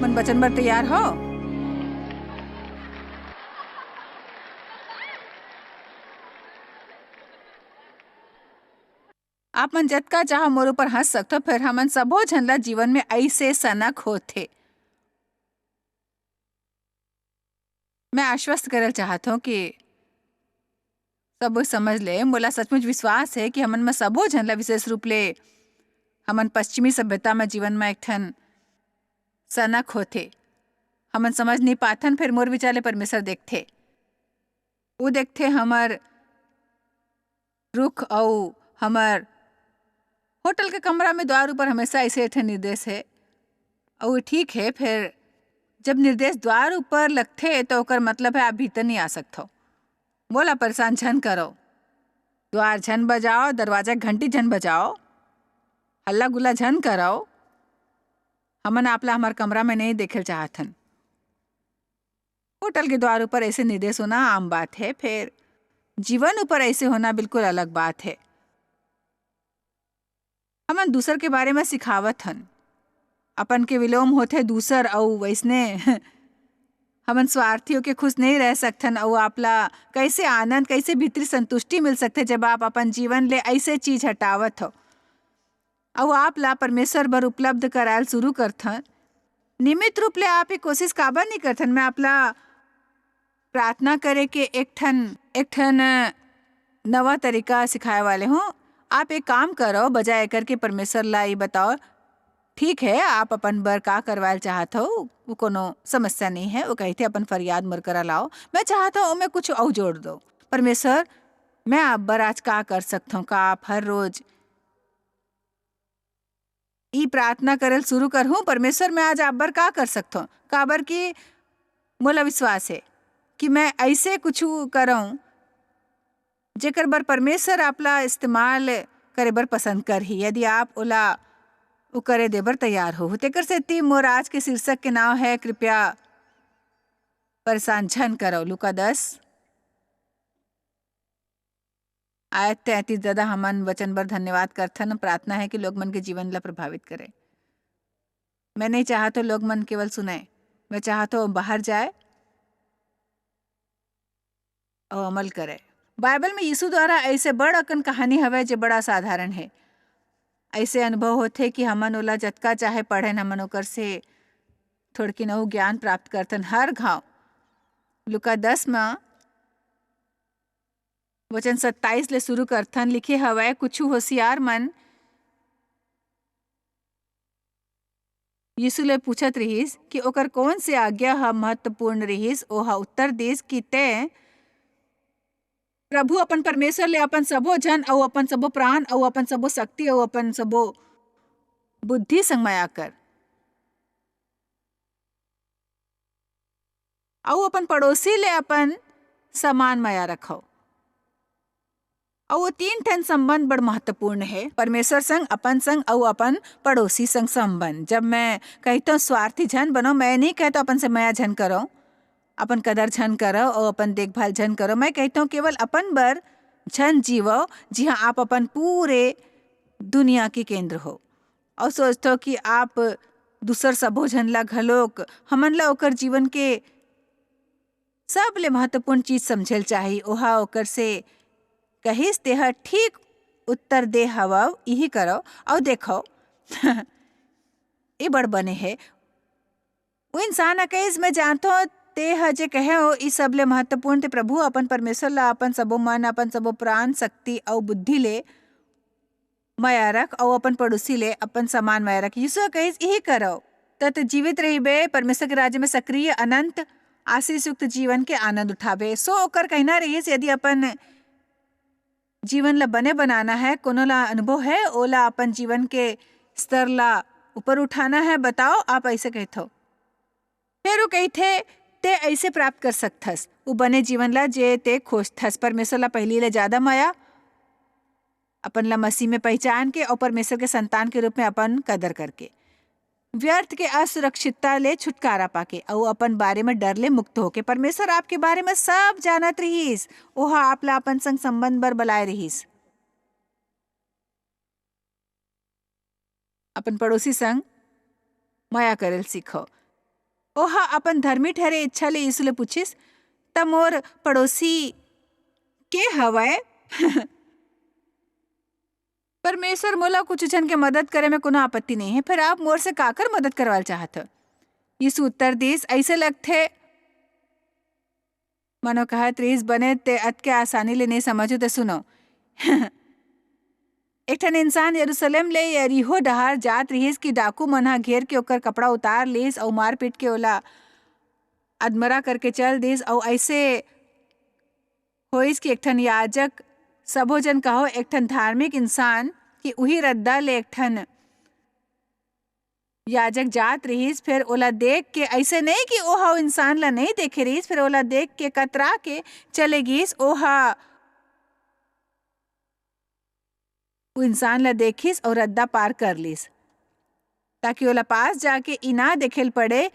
आप मन बचन बर तैयार हो? आप मन जतका चाहो मोर ऊपर हंस सकते हो, फिर हमन सबो झन ला जीवन में ऐसे सनक होथे। मैं आश्वस्त करल चाहत हूँ कि सब समझ ले, मोला सचमुच विश्वास है कि हमन में सबो झन ला विशेष रूप ले हमन पश्चिमी सभ्यता में जीवन में एक ठन सनक होथे। हमन समझ नहीं पाथन, फिर मोर विचार ले परमेश्वर देखथे। वो देखथे हमर रुख अउ हमर होटल के कमरा में द्वार ऊपर हमेशा ऐसे ठन निर्देश है। और वो ठीक है, फिर जब निर्देश द्वार ऊपर लगथे तो ओकर मतलब है आप भीतर नहीं आ सकते हो। बोला परेशान झन करो, द्वार झन बजाओ, दरवाजा घंटी झन बजाओ, हल्ला गुल्ला झन करो। हमन आपला हमार कमरा में नहीं देखल चाहतन। होटल के द्वार ऊपर ऐसे निर्देश होना आम बात है, फिर जीवन ऊपर ऐसे होना बिल्कुल अलग बात है। हमन दूसर के बारे में सिखावत हन, अपन के विलोम होते दूसर अउ वैसने हमन स्वार्थी होके खुश नहीं रह सकथन। और आपला कैसे आनंद, कैसे भीतरी संतुष्टि मिल सकते जब आप अपन जीवन ले ऐसे चीज हटावत हो और आपला परमेश्वर बर उपलब्ध करायल शुरू करथन। नियमित रूप ले आप ये कोशिश काबर नहीं करथन? मैं आपला प्रार्थना करे के एक ठन नवा तरीका सिखाए वाले हूँ। आप एक काम करो, बजाय करके परमेश्वर ला ये बताओ, ठीक है आप अपन बर का करवायल चाहत हो, वो कोनो समस्या नहीं है। वो कहते अपन फरियाद मोर करा लाओ, मैं चाहता हूँ मैं कुछ और जोड़ दो। परमेश्वर, मैं आप बर आज का कर सकता हूँ? का आप हर रोज ई प्रार्थना करल शुरू कर हूँ, परमेश्वर मैं आज आप बर का कर सकता हूँ? काबर की मोला विश्वास है कि मैं ऐसे कुछ करऊँ जेकर बर परमेश्वर आपला इस्तेमाल करे बर पसंद कर ही। यदि आप ओला वो करे देबर तैयार हो तेकर सेती मोर आज के शीर्षक के नाम है कृपया परेशान झन करो। लूका 10 आयत 33 दादा हमन वचन बर धन्यवाद करथन। प्रार्थना है कि लोग मन के जीवन ला प्रभावित करे। मैं नहीं चाहता लोग मन केवल सुने, मैं चाहता हूँ बाहर जाए और अमल करे। बाइबल में यीशु द्वारा ऐसे बड़ अकन कहानी हवे जो बड़ा साधारण है। ऐसे अनुभव होते कि हमन ओला जतका चाहे पढ़े, हमन ओकर से थोड़की नऊ ज्ञान प्राप्त करथन हर घाव। लुका 10 में वचन 27 ले शुरू करथन। लिखे हवे, कुछ होशियार मन यीशु ले पूछत रहीस कि ओकर कौन से आज्ञा ह महत्वपूर्ण रहीस। ओहा उत्तर देस कि ते प्रभु अपन परमेश्वर ले अपन सबो जन अउ अपन सबो प्राण अउ अपन सबो शक्ति अउ अपन सबो बुद्धि संग माया कर, अउ अपन पड़ोसी ले अपन समान माया रखो। और वो तीन ठन संबंध बड़ महत्वपूर्ण है, परमेश्वर संग, अपन संग और अपन पड़ोसी संग संबंध। जब मैं कहता हूँ स्वार्थी झन बनो, मैं नहीं कहता अपन से माया झन करो, अपन कदर झन करो और अपन देखभाल झन करो। मैं कहता हूँ केवल अपन बर झन जीवो, जी हाँ आप अपन पूरे दुनिया के केंद्र हो। और सोचते हो कि आप दूसर सबो झन ला घलोक हमन ला ओकर जीवन के सब ले महत्वपूर्ण चीज समझल चाहिए। ओहा ओकर से कहिस तेह ठीक उत्तर दे हवा, यही करो और देखो ये बड़ बने है। वो इंसान कहिस मैं जानता हूँ ते हजे कहे हो इस सब ले महत्वपूर्ण ते प्रभु अपन परमेश्वर ला अपन सबो मन, अपन सबो प्राण, शक्ति और बुद्धि ले माया रख और अपन पड़ोसी ले अपन समान माया रख। यीशु कहिस यही करो तत जीवित रहिबे, परमेश्वर के राज्य में सक्रिय अनंत आशीष युक्त जीवन के आनंद उठाबे। सो ओकर कहना रहीस यदि अपन जीवन ला बने बनाना है, कोनो ला अनुभव है ओला अपन जीवन के स्तर ला ऊपर उठाना है, बताओ आप ऐसे कहते हो। फिर वो कहते ते ऐसे प्राप्त कर सकथस वो बने जीवन ला जे ते खोजथस। परमेश्वर ला पहली ले ज्यादा माया, अपन ला मसीह में पहचान के और परमेश्वर के संतान के रूप में अपन कदर करके, व्यर्थ के असुरक्षितता ले छुटकारा पाके और अपन बारे में डर ले मुक्त होके। परमेश्वर आपके बारे में सब जानत रहीस, ओहा आपला अपन संग संबंध बर बलाए रहीस। अपन पड़ोसी संग माया करल सीखो। ओहा अपन धर्मी ठहरे इच्छा ले यीशु ले पूछिस, त मोर पड़ोसी के हवय? परमेश्वर मोला कुछ जन के मदद करे में कोनो आपत्ति नहीं है, फिर आप मोर से काकर मदद करवाल चाहत हो? यीशु उत्तर दिस, ऐसे लगथे मनो कहत रहीस बने ते अत के आसानी ले नहीं समझो तो सुनो। एक ठन इंसान यरूशलेम ले यरीहो डहार जात रहीस कि डाकू मन ह घेर के ओकर कपड़ा उतार लिस अउ मार पीट के ओला अधमरा करके चल दिस। अउ ऐसे होइस कि एक ठन याजक सबो जन कहो एक ठन धार्मिक इंसान कि उही रद्दा ले एक ठन याजक जात रहीस, फिर ओला देख के ऐसे नहीं कि ओहा इंसान ला नहीं देखे रहीस, फिर ओला देख के कतरा के चले गिस। ओहा वो इंसान ला देखिस और रद्दा पार कर लिस, ताकि ओला पास जाके इना देखेल पड़े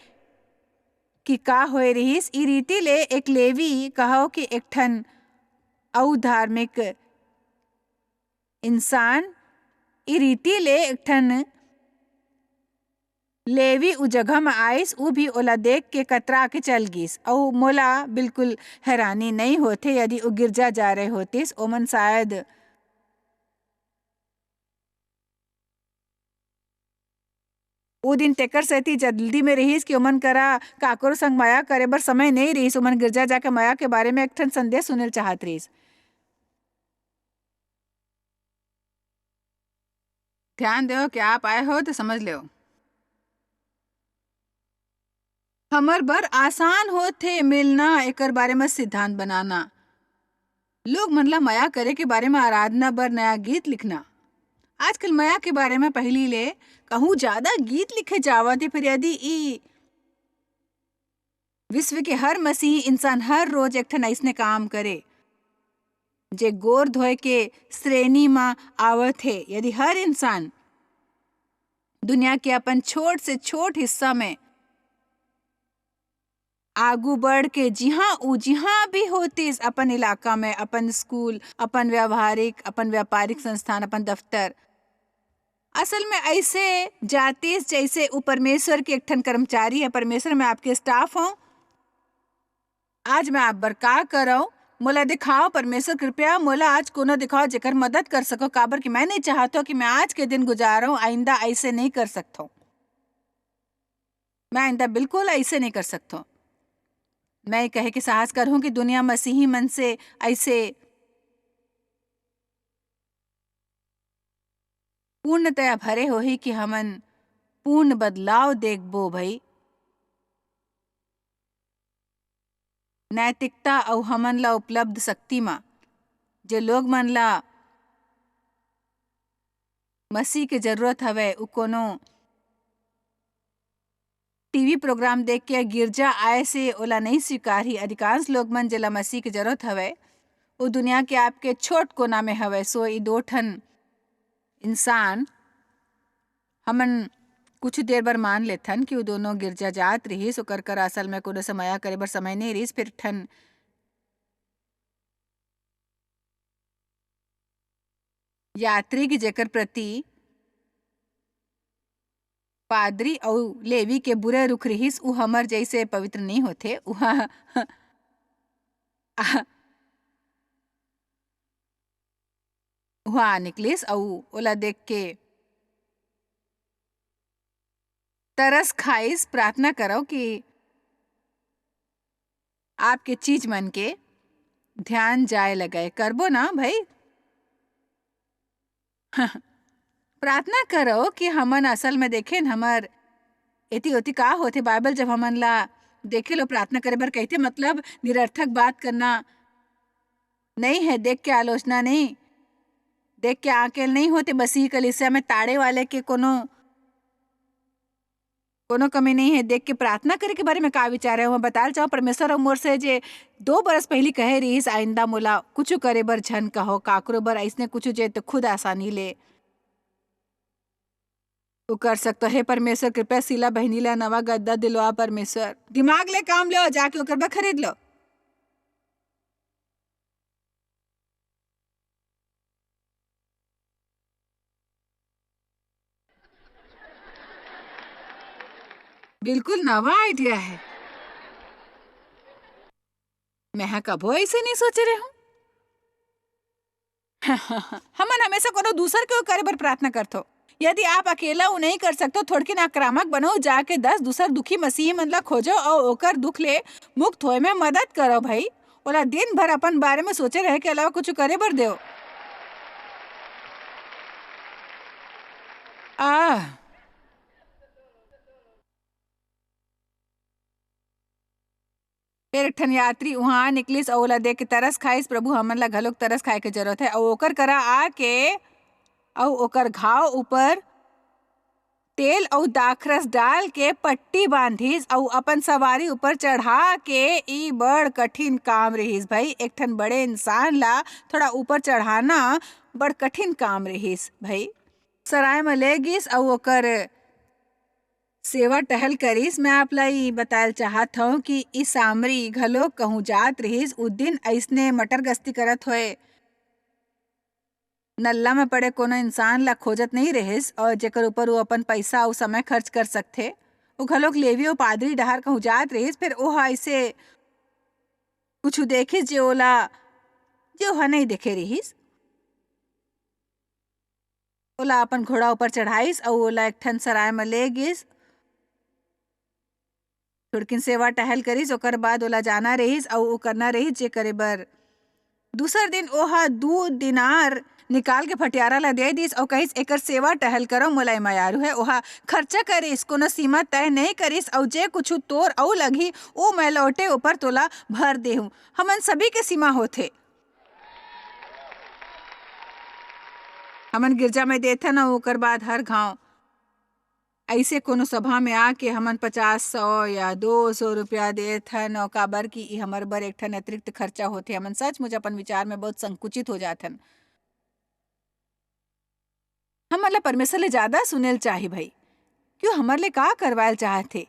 कि का होए रहीस। ई रीति ले एक लेवी कहो कि एक ठन अउ धार्मिक इंसान ई रीति ले एक ठन लेवी उ जगह में आइस, उ भी ओला देख के कतरा के चल गिस। अउ मोला बिल्कुल हैरानी नहीं होथे यदि उ गिरजा जा रहे होतिस, ओमन शायद उ दिन तेकर सेती जल्दी में रहीस कि ओमन करा काकरो संग माया करे बर समय नहीं रहीस। ओमन गिरजा जाके माया के बारे में एक ठन संदेश सुनेल चाहत रहीस। ध्यान दो कि आप आए हो तो समझ लो, हमर बर आसान होथे मिलना एकर बारे में सिद्धांत बनाना। लोग मन ला माया करे के बारे में आराधना बर नया गीत लिखना। आजकल माया के बारे में पहली ले कहूँ ज्यादा गीत लिखे जावत है। फिर यदि ई विश्व के हर मसीही इंसान हर रोज एक ठन ऐसने काम करे जे गोर धोए के श्रेणी में आवत है, यदि हर इंसान दुनिया के अपन छोट से छोट हिस्सा में आगू बढ़ के जिहाँ भी होतीस, अपन इलाका में, अपन स्कूल, अपन व्यापारिक संस्थान, अपन दफ्तर, असल में ऐसे जातीस जैसे वो परमेश्वर के एक ठन कर्मचारी है। परमेश्वर में आपके स्टाफ हो। आज मैं आप बर का करो, मोला दिखाओ परमेश्वर, कृपया मोला आज कोनो दिखाओ जेकर मदद कर सको। काबर कि मैं नहीं चाहता कि मैं आज के दिन गुजारूं, आइंदा ऐसे नहीं कर सकता। मैं आइंदा बिल्कुल ऐसे नहीं कर सकता। मैं कहे कि साहस करूं कि दुनिया मसीही मन से ऐसे पूर्णतया भरे होही कि हमन पूर्ण बदलाव देखबो भई। नैतिकता अउ हमन ला उपलब्ध शक्ति मा जे लोग मन ला मसीह के जरूरत हवे, उ कोनो टीवी प्रोग्राम देख के गिरजा आए से ओला नहीं स्वीकार ही। अधिकांश लोग मन जेला मसीह के जरूरत हवे वो दुनिया के आपके छोट कोना में हवे। सो ई दो ठन इंसान हमन कुछ देर बर मान लेथन कि वो दोनों गिरजा जात रहीस, ओकर कर असल में कोनो समाया करे बर समय नहीं रहीस। फिर ठन यात्री की जेकर प्रति पादरी अउ लेवी के बुरे रुख रहीस, उ हमर जैसे पवित्र नहीं होथे। उहा उहा निकलिस अउ ओला देख के तरस खाइस। प्रार्थना करो कि आपके चीज मन के ध्यान जाए लगाए करबो ना भाई। प्रार्थना करो कि हमन असल में देखें हमर एती ओती का होथे। बाइबल जब हमन ला देखे लो प्रार्थना करे बर कहते, मतलब निरर्थक बात करना नहीं है, देख के आलोचना नहीं, देख के आकेल नहीं होते। मसीह कलीसिया में ताड़े वाले के कोनो कमी नहीं है। देख के प्रार्थना करे के बारे में का विचार है, वो बताल चाहो। परमेश्वर और मोर से जे 2 बरस पहली कहे रहीस आइंदा मोला कुछ करे बर झन कहो, काकरो बर ऐसने कुछ जे तो खुद आसानी ले वो कर सकता है। परमेश्वर कृपया शीला बहनी ला नवा गद्दा दिलवा। परमेश्वर दिमाग ले काम लो, जाके ओकर बा खरीद लो। बिल्कुल नवा आइडिया है। मैं कबो ऐसे नहीं सोचे रहे हूँ। हमन हमेशा कोनो दूसर के करे बर प्रार्थना करथो। यदि आप अकेला उ नहीं कर सकते थोड़किन आक्रामक बनो, जाके 10 दूसर दुखी मसीही मन ला खोजो और ओकर दुख ले मुक्त होए में मदद करो भाई। ओला दिन भर अपन बारे में सोचे रहे के अलावा कुछ करे बर दो। आ फिर एक ठन यात्री वहां निकलिस और ओला देख के तरस खाइस। प्रभु हमन ला घलोक तरस खाए के जरूरत है और ओकर करा आके और ओकर घाव ऊपर तेल और दाखरस डाल के पट्टी बांधिस और अपन सवारी ऊपर चढ़ा के। ई बड़ कठिन काम रहीस भाई। एक ठन बड़े इंसान ला थोड़ा ऊपर चढ़ाना बड़ कठिन काम रहीस भाई। सराय में ले गिस और ओकर सेवा टहल करीस। मैं आप ला ई बतायल चाहत हूँ कि ई सामरी घलोक कहूँ जात रहीस। उस दिन ऐसने मटर गश्ती करत होए नल्ला में पड़े कोनो इंसान ला खोजत नहीं रहिस और जेकर ऊपर वो अपन पैसा और समय खर्च कर सकथे। वो घलोक लेवी और पादरी डहार कहूँ जात रहिस। फिर ओहा ऐसे कुछ देखिस जे ओला जो ओहा नहीं देखे रहिस। ओला अपन घोड़ा ऊपर चढ़ाइस और ओला एक ठन सराय में ले गिस। थोड़किन सेवा टहल करिस ओकर बाद ओला जाना रहिस और वो करना रहिस जे करे बर। दूसर दिन ओहा 2 दिनार निकाल के फटियारा ला दे दिस और कहिस एकर सेवा टहल करो, मोला मायारू है। ओहा खर्चा करिस, कोनो सीमा तय नहीं करिस और जे कुछ तोर औ लगी ओ मैं लौटे ऊपर तोला भर देहूं। हमन सभी के सीमा होथे। हमन गिरजा में देथन और ओकर बाद हर गांव ऐसे कोनो सभा में आके हमन 50-100 या 200 रुपया देथन और काबर की ई हमर बर एक ठन अतिरिक्त खर्चा होथे। हमन सच मुझ अपन विचार में बहुत संकुचित हो जाथन। हमन ला परमेश्वर ले ज्यादा सुनेल चाही भाई। क्यों हमर ले का करवायल चाहथे।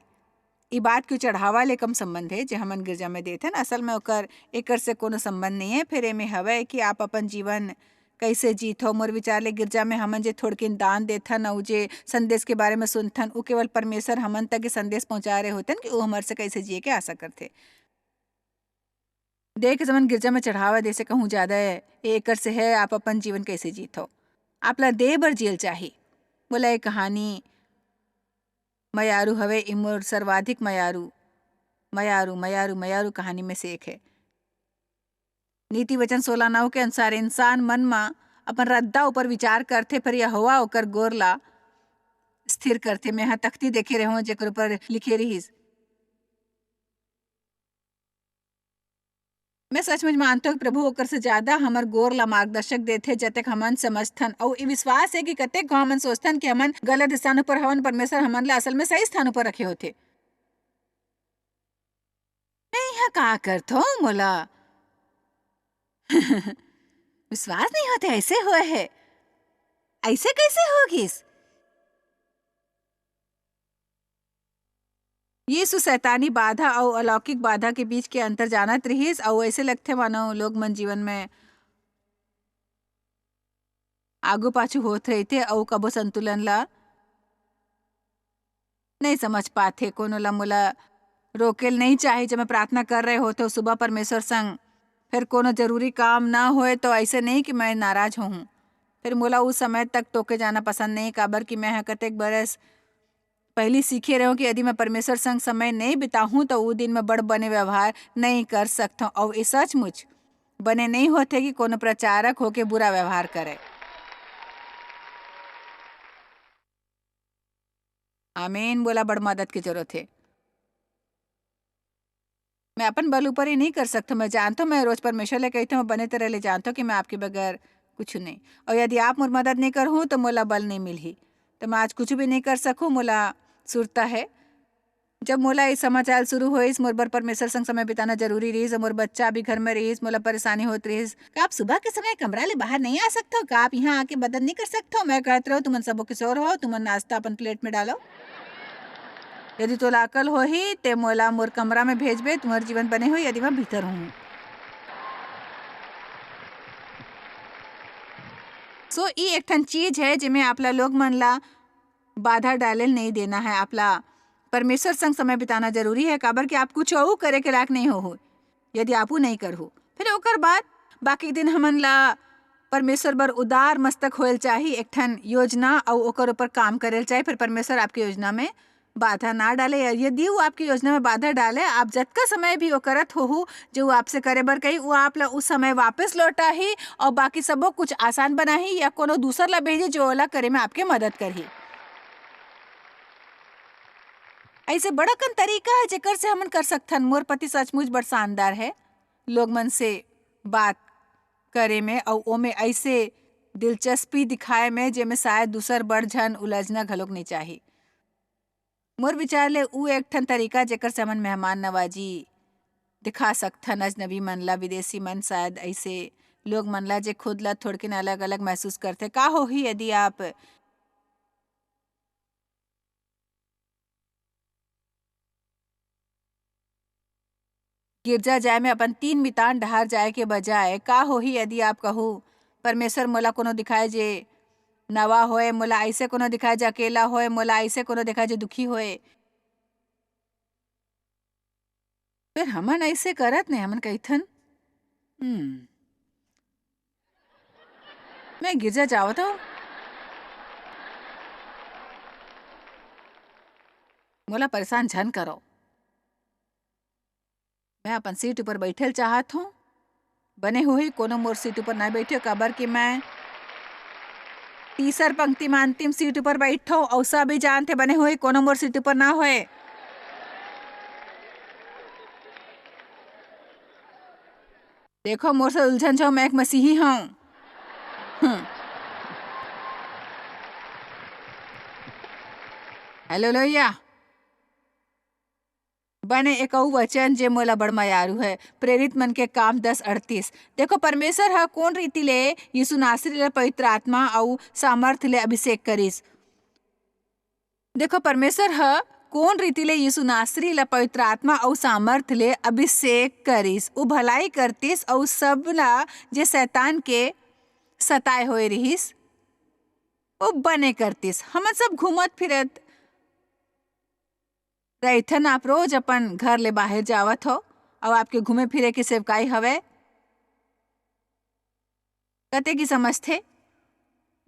ई बात क्यों चढ़ावा ले कम संबंध है जे हमन गिरजा में देथन। असल में ओकर एकर से कोनो संबंध नहीं है। फिर एमे हवय कि आप अपन जीवन कैसे जीथो। मोर विचार ले गिरजा में हमन जे थोड़किन दान देथन और जे संदेश के बारे में सुनथन उ केवल परमेश्वर हमन तक के संदेश पहुंचा रहे होतन कि वो हमर से कैसे जिए के आशा करथे। देख जमन गिरजा में चढ़ावा दे से कहूँ ज्यादा है एकर से है आप अपन जीवन कैसे जीथो। आप ला दे बर जेल चाही। बोला ये कहानी मयारू हवे। इमोर सर्वाधिक मयारू मयारू मयारू मयारू कहानी में से एक है। नीति वचन 16:9 के अनुसार इंसान मन में अपन रद्दा ऊपर विचार करथे पर यहोवा ओकर गोर ला स्थिर करथे। मैं यहाँ तख्ती देखे रहो जेकर ऊपर लिखे रहीस। मैं सचमुच मानता हूँ प्रभु ओकर से ज्यादा हमर गोर ला मार्गदर्शक देथे जतेक हमन समझथन और ये विश्वास है कि कतेक हमन सोचथन कि हमन गलत स्थान पर हवन। परमेश्वर हमन ला असल में सही स्थान पर रखे होथे। मैं यहाँ का करथो मोला विश्वास नहीं होते ऐसे हुए है। ऐसे कैसे होगिस। यीशु शैतानी बाधा और अलौकिक बाधा के बीच के अंतर जानत रहीस और ऐसे लगथे मानो लोग मन जीवन में आगू पाछू होत रहिथे और कबो संतुलन ला नहीं समझ पाथे। कोनो ला मोला रोकेल नहीं चाहे जब मैं प्रार्थना कर रहे होते सुबह परमेश्वर संग। फिर कोनो जरूरी काम ना होए तो ऐसे नहीं कि मैं नाराज हूँ। फिर मोला उस समय तक टोके जाना पसंद नहीं काबर कि मैं कतेक बरस पहली सीखे रहे हूँ कि यदि मैं परमेश्वर संग समय नहीं बिताऊँ तो वो दिन में बड़ बने व्यवहार नहीं कर सकता और ये सचमुच बने नहीं होते कि कोनो प्रचारक होके बुरा व्यवहार करे। आमीन बोला बड़ मदद की जरूरत है। मैं अपन बल ऊपर ही नहीं कर सकता। मैं जानता हूँ मैं रोज परमेश्वर ले कहता हूँ बने तरह ले जानता हूँ कि मैं आपके बगैर कुछ नहीं। और यदि आप मोर मदद नहीं कर हूँ तो मोला बल नहीं मिल ही तो मैं आज कुछ भी नहीं कर सकूँ। मोला सुरता है जब मोला ये समाचार शुरू हो मोर बर परमेश्वर संग समय बिताना जरूरी रही। मोर बच्चा भी घर में रही मोला परेशानी होती रही। का आप सुबह के समय कमरा ले बाहर नहीं आ सकते हो। का आप यहाँ आके मदद नहीं कर सकते हो। मैं कहते रहो तुमन सबो किशोर हो तुमन नाश्ता अपन प्लेट में डालो। यदि तोला अकल हो ही ते मोला मोर कमरा में भेजबे तुम्हार जीवन बने हो यदि मैं भीतर हूँ। सो ये एक ठन चीज है जिसमें आपला लोग मन ला बाधा डाले नहीं देना है। आपला परमेश्वर संग समय बिताना जरूरी है, काबर कि आप कुछ और करे के लायक नहीं हो यदि आपू नहीं करहु। फिर ओकर बाद बाकी दिन हमन ला परमेश्वर बर उदार मस्तक होल चाहिए, एक ठन योजना और ओकर ऊपर काम करेल चाहिए। फिर परमेश्वर आपकी योजना में बाधा ना डाले, यदि वो आपकी योजना में बाधा डाले, आप जतका समय भी वो करत हो जो वो आपसे करे बर कही, वो आप ला उस समय वापस लौटा ही और बाकी सबो कुछ आसान बना ही या कोनो दूसर ला भेजे जो ओला करे में आपके मदद करही। ऐसे बड़ा कन तरीका है जेकर से हमन कर सकथन। मोर पति सचमुच बड़ शानदार है लोग मन से बात करे में और ओमे ऐसे दिलचस्पी दिखाए में जेमे शायद दूसर बड़ झन उलझना घलोक नहीं चाही। मोर विचार ले ऊ एक ठन तरीका जेकर से हमन मेहमान नवाजी दिखा सकथन अजनबी मन ला, विदेशी मन शायद ऐसे लोग मन ला जे खुद ला थोड़किन अलग अलग महसूस करथे। का होही यदि आप गिरजा जाए में अपन 3 मितान डहार जाए के बजाय, का होही यदि आप कहू परमेश्वर मोला कोनो दिखाए जे नवा होए, मोला ऐसे कोनो दिखाए जे अकेला होए, मोला ऐसे कोनो दिखाए जे दुखी होए। फिर हमन ऐसे करत नहीं, हमन कहिथन मैं गिरजा जावत हूँ, मोला परेशान झन करो, मैं अपन सीट ऊपर बैठल चाहत हूँ। बने हुई कोनो मोर सीट ऊपर ना बैठे, काबर कि मैं तीसर पंक्ति में अंतिम सीट ऊपर बैठो और सब भी जानते बने हुई कोनो मोर सीट ऊपर ना होए। देखो मोर से उलझन छो, मैं एक मसीही हूँ। हेलो लोहिया, बने एक वचन जे मोला बड़ मयारू है, प्रेरित मन के काम 10:38। देखो परमेश्वर हा कौन रीति ले यीशु नासरी ले पवित्र आत्मा और सामर्थ ले अभिषेक करिस। देखो परमेश्वर हा कौन रीति ले यीशु नासरी ला पवित्र आत्मा और सामर्थ ले अभिषेक करिस। उ भलाई करतिस और सब ला जे शैतान के सताए होए रहिस वो बने करतिस। हम सब घूमत फिरत रहिथन, आप रोज अपन घर ले बाहर जावत हो और आपके घूमे फिरे की सेवकाई हवे कते की समझथे।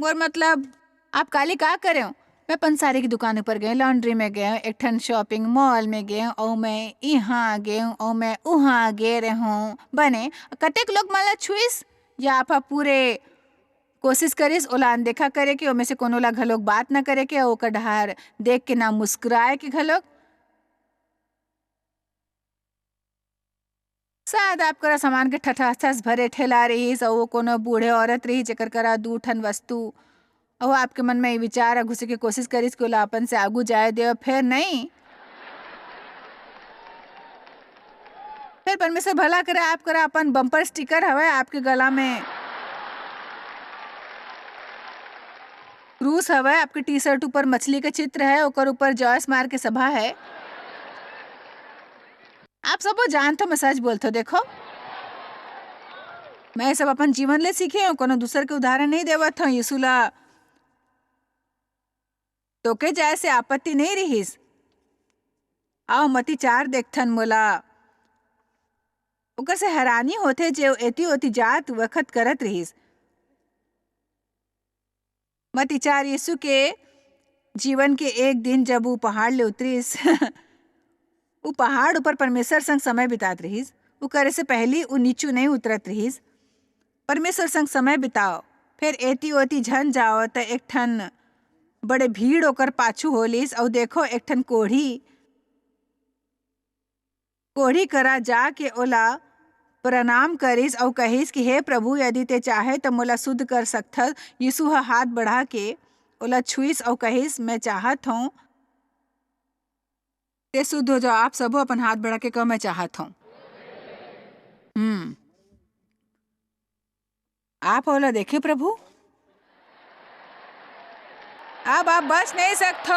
मोर मतलब आप काली का करे हो? मैं पंसारी की दुकान पर गए, लॉन्ड्री में गए, एक ठन शॉपिंग मॉल में गए और मैं यहाँ गए और मैं वहाँ गे रहे हूँ। बने कतेक लोग मला छुइस या आप पूरे कोशिश करिस ओला अनदेखा करे के, ओमे से कोनो ला घलोक बात ना करे के, ओकर डहार देख के ना मुस्कुराए के घलोक। शायद आप करा सामान के ठठाठस भरे ठेला रहीस और वो कोनो बूढ़े औरत रही जेकर करा 2 ठन वस्तु और आपके मन में ये विचार घुसे के कोशिश करिस कि ओला अपन से आगू जाए दे, फिर नहीं। फिर परमेश्वर भला करे आप करा अपन बम्पर स्टिकर हवे आपके गला में, क्रूस हवे, आपके टी शर्ट ऊपर मछली के चित्र है, ओकर ऊपर जॉयस मार के सभा है। आप सब जानते हो मैं सच बोलते हो। देखो मैं सब अपन जीवन ले सीखे हूँ, कोनो दूसर के उदाहरण नहीं देवत हूँ। यीशु ला तोके जाए से आपत्ति नहीं रहीस। आओ मती 4 देखथन, मोला ओकर से हैरानी होथे जे एती ओती जात वक्त करत रहीस। मती 4 यीशु के जीवन के एक दिन जब वो पहाड़ ले उतरिस वो पहाड़ ऊपर परमेश्वर संग समय बितात रहीस। वो करे से पहली वो नीचू नहीं उतरत रहीस। परमेश्वर संग समय बिताओ, फिर एती ओती झन जाओ त एक ठन बड़े भीड़ ओकर पाछू होलिस और देखो एक ठन कोढ़ी करा जाके ओला प्रणाम करिस और कहिस कि हे प्रभु, यदि ते चाहे तो मोला शुद्ध कर सकथस। यीशु हा हाथ बढ़ा के ओला छुइस और कहिस मैं चाहत हूँ ते शुद्ध हो जाओ। आप सबो अपन हाथ बढ़ा के कहो मैं चाहत हूँ। आप ओला देखे प्रभु, अब आप बच नहीं सकते,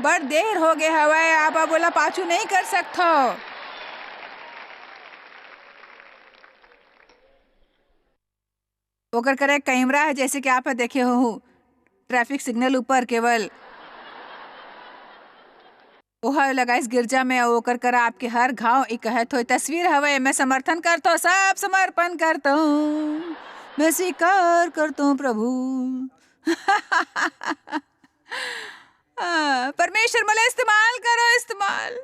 बड़ देर हो गए हवाए, आप बोला पाछू नहीं कर सकते। ओकर करे कैमरा है, जैसे कि आप देखे हो ट्रैफिक सिग्नल ऊपर केवल ओहा लगाइस गिरजा में और ओकर करा आपके हर घाव एक कहत हो तस्वीर हवे। मैं समर्थन करता हूँ, सब समर्पण करता हूँ, मैं स्वीकार करता हूँ प्रभु। परमेश्वर मला इस्तेमाल करो, इस्तेमाल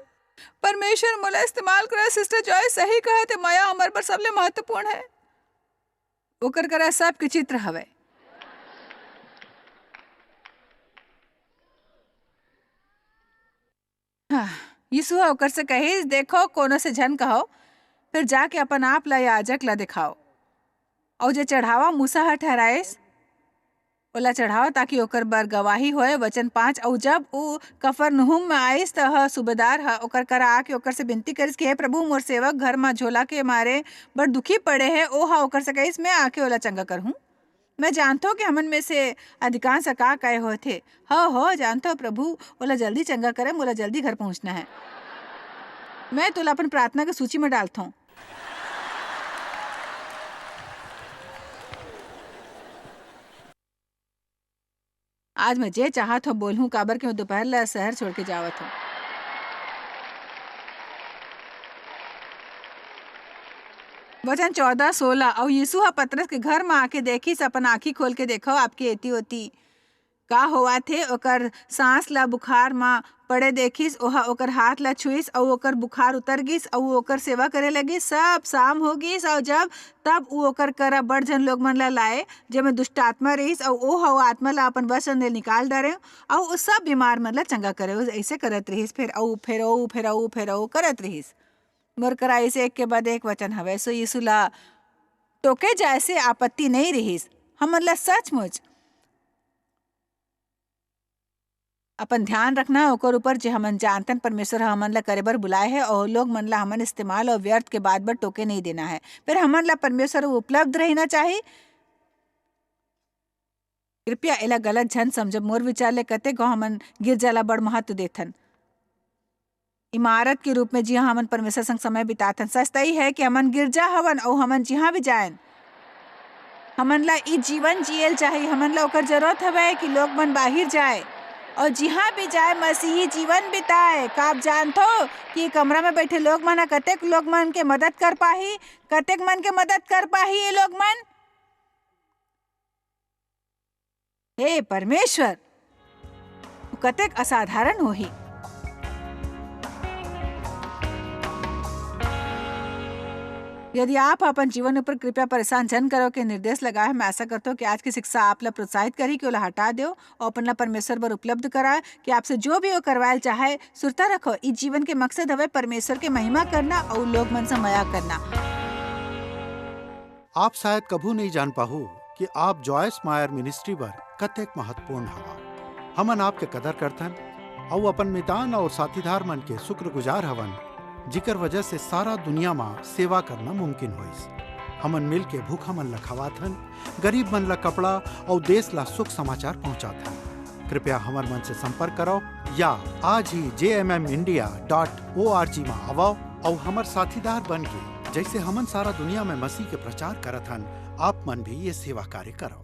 परमेश्वर मला इस्तेमाल करो। सिस्टर जॉय सही कहे थे, माया हमारे पर सबले महत्वपूर्ण है। ओकर करा सब के चित्र हवे। यीशु ओकर से कही देखो कोनो से झन कहो, फिर जाके अपन आप ला याजक ला दिखाओ और जे चढ़ावा मूसा ह ठहराइस ओला चढ़ाओ ताकि ओकर बर गवाही होए। वचन 5। और जब वो कफरनहूम में आइस त सूबेदार ह ओकर करा आके ओकर से विनती करिस कि हे प्रभु मोर सेवक घर में झोला के मारे बड़ दुखी पड़े है। ओ हा ओकर से कहिस मैं आके ओला चंगा करहूँ। मैं जानता हूँ कि हमन में से अधिकांश का कहे होते हो जानता हूँ प्रभु ओला जल्दी चंगा करे, मोला जल्दी घर पहुँचना है। मैं तोला अपन प्रार्थना के सूची में डालता हूँ। आज मैं जे चाहत हो बोलूं काबर के मैं दोपहर ला शहर छोड़ के जावत हूँ। वचन 14-16। और यीशु हा पतरस के घर में आके देखिस, अपन आँखी खोल के देखो आपके एती ओती का होवा थे। ओकर सांस ला बुखार में पड़े देखिस, ओहा ओकर हाथ ला छुईस और ओकर बुखार उतर गिस और ओकर सेवा करे लगी। सब शाम हो गिस और जब तब वो ओकर करा बड़ जन लोग मन ला लाए जेमे दुष्ट आत्मा रहीस और ओ आत्मा ला अपन वश ले निकाल डारे और वो सब बीमार मन ला चंगा करे। ऐसे करत रहीस, फिर करत रहीस। मोर करा ऐसे एक के बाद एक वचन हवे। सो यीशु ला टोके जाए से आपत्ति नहीं रहीस। हमन ला सचमुच अपन ध्यान रखना ओकर ऊपर जे हमन जानतन परमेश्वर हमन ला करे बर बुलाए है और लोग मन ला हमन इस्तेमाल और व्यर्थ के बाद बर टोके नहीं देना है। फिर हमन ला परमेश्वर उपलब्ध रहना चाहिए। कृपया एला गलत झन समझब। मोर विचार ले कते गो हमन गिरजा ला बड़ महत्व देथन इमारत के रूप में। जी हाँ, हमन परमेश्वर संग समय बिताथन। सच तई है कि हमन गिरजा हवन और हमन जिहाँ भी जाएन हमन ला ई जीवन जियल चाहिए। हमन ला ओकर जरूरत हवे कि लोग मन बाहर जाए और जिहाँ भी जाए मसीही जीवन बिताए। का आप जानथो कि कमरा में बैठे लोग मन कतेक लोग मन के मदद कर पाही, कतेक मन के मदद कर पाही ये लोग मन। हे परमेश्वर, कतेक असाधारण होही। यदि आप अपन जीवन ऊपर कृपया परेशान जन करो के निर्देश लगाए, मैं आशा करता हूँ कि आज की शिक्षा आप ला प्रोत्साहित करी कि ओला हटा दो और अपन ला परमेश्वर पर उपलब्ध कराए कि आपसे जो भी वो करवायल चाहे। सुरता रखो, इस जीवन के मकसद हवे परमेश्वर के महिमा करना और लोग मन से मया करना। आप शायद कभू नहीं जान पाहु कि आप जॉयस मायर मिनिस्ट्री पर कतेक महत्वपूर्ण हवा। हमन आपके कदर करथन और अपन मितान और साथीदार मन के शुक्रगुजार हवन जिकर वजह से सारा दुनिया में सेवा करना मुमकिन होइस। हमन मिल के भूखा मन ला खवाथन, गरीब मन ला कपड़ा और देश ला सुख समाचार पहुंचाथन। कृपया हमर मन से संपर्क करो या आज ही jmmindia.org में आवो और हमर साथीदार बन के जैसे हमन सारा दुनिया में मसीह के प्रचार करत हन, आप मन भी ये सेवा कार्य करो।